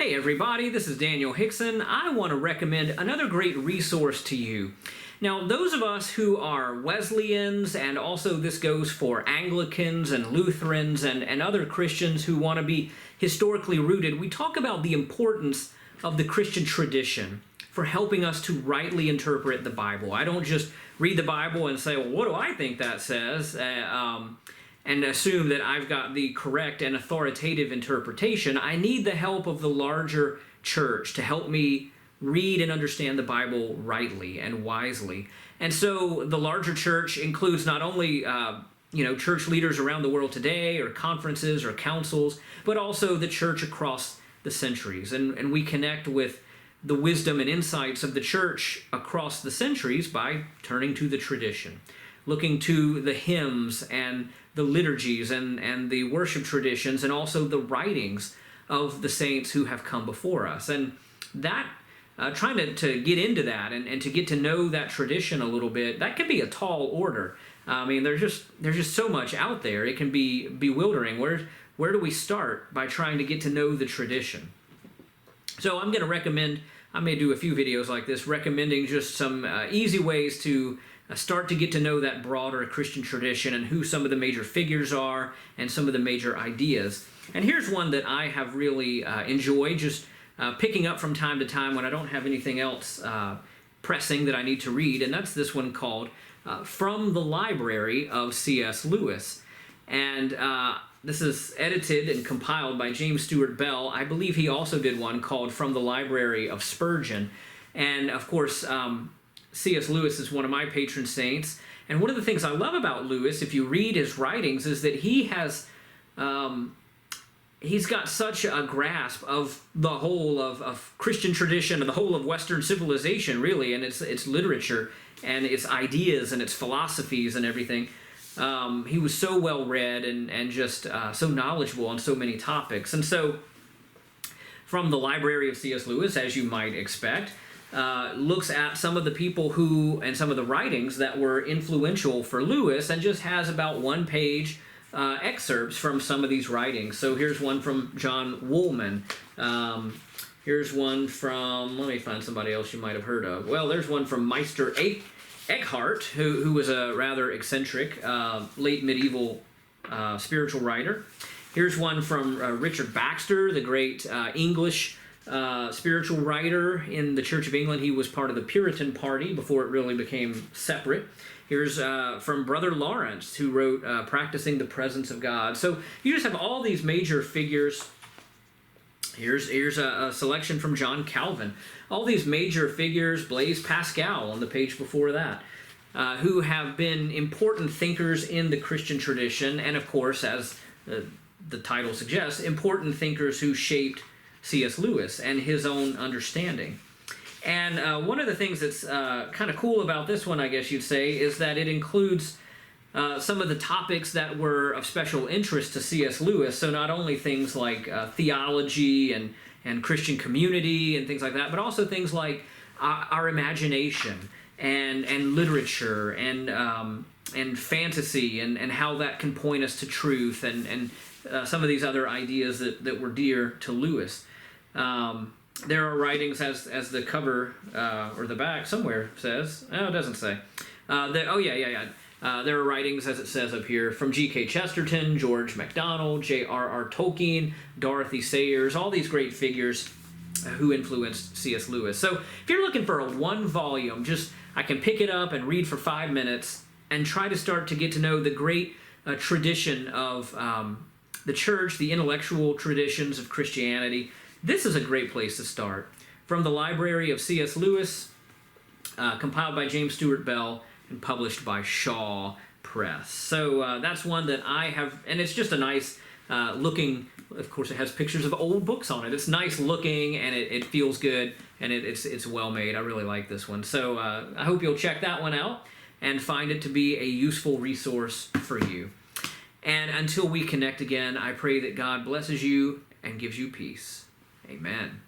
Hey everybody, this is Daniel Hickson. I want to recommend another great resource to you. Now, those of us who are Wesleyans, and also this goes for Anglicans and Lutherans and other Christians who want to be historically rooted, we talk about the importance of the Christian tradition for helping us to rightly interpret the Bible. I don't just read the Bible and say, well, what do I think that says? And assume that I've got the correct and authoritative interpretation. I need the help of the larger church to help me read and understand the Bible rightly and wisely. And so the larger church includes not only church leaders around the world today, or conferences or councils, but also the church across the centuries. And we connect with the wisdom and insights of the church across the centuries by turning to the tradition, looking to the hymns and the liturgies and the worship traditions, and also the writings of the saints who have come before us. And that, trying to get into that and to get to know that tradition a little bit, that can be a tall order. I mean, there's just so much out there. It can be bewildering. Where do we start by trying to get to know the tradition? So I'm going to recommend, I may do a few videos like this, recommending just some easy ways to start to get to know that broader Christian tradition and who some of the major figures are and some of the major ideas. And here's one that I have really enjoyed just picking up from time to time when I don't have anything else pressing that I need to read, and that's this one called From the Library of C.S. Lewis. And this is edited and compiled by James Stuart Bell. I believe he also did one called From the Library of Spurgeon. And of course, C.S. Lewis is one of my patron saints, and one of the things I love about Lewis, if you read his writings, is that he has he's got such a grasp of the whole of Christian tradition and the whole of Western civilization, really, and its literature and its ideas and its philosophies and everything. He was so well read and just so knowledgeable on so many topics. And so, From the Library of C.S. Lewis, as you might expect, looks at some of the people who, and some of the writings that were influential for Lewis, and just has about one-page excerpts from some of these writings. So here's one from John Woolman. Here's one from, let me find somebody else you might have heard of. Well, there's one from Meister Eckhart, who was a rather eccentric late medieval spiritual writer. Here's one from Richard Baxter, the great English spiritual writer in the Church of England. He was part of the Puritan party before it really became separate. Here's from Brother Lawrence, who wrote Practicing the Presence of God. So you just have all these major figures. Here's a selection from John Calvin. All these major figures, Blaise Pascal on the page before that, who have been important thinkers in the Christian tradition, and of course, as the title suggests, important thinkers who shaped C.S. Lewis and his own understanding. And one of the things that's kind of cool about this one, I guess you'd say, is that it includes some of the topics that were of special interest to C.S. Lewis. So not only things like theology and Christian community and things like that, but also things like our imagination and literature and fantasy and how that can point us to truth and some of these other ideas that were dear to Lewis. There are writings, as the cover or the back somewhere says. Oh, it doesn't say. There are writings, as it says up here, from G.K. Chesterton, George MacDonald, J.R.R. Tolkien, Dorothy Sayers, all these great figures who influenced C.S. Lewis. So if you're looking for a one volume, I can pick it up and read for 5 minutes and try to start to get to know the great tradition of the church, the intellectual traditions of Christianity. This is a great place to start. From the Library of C.S. Lewis, compiled by James Stuart Bell and published by Shaw Press. So that's one that I have, and it's just a nice looking, of course it has pictures of old books on it. It's nice looking, and it feels good, and it's well made. I really like this one. So I hope you'll check that one out and find it to be a useful resource for you. And until we connect again, I pray that God blesses you and gives you peace. Amen.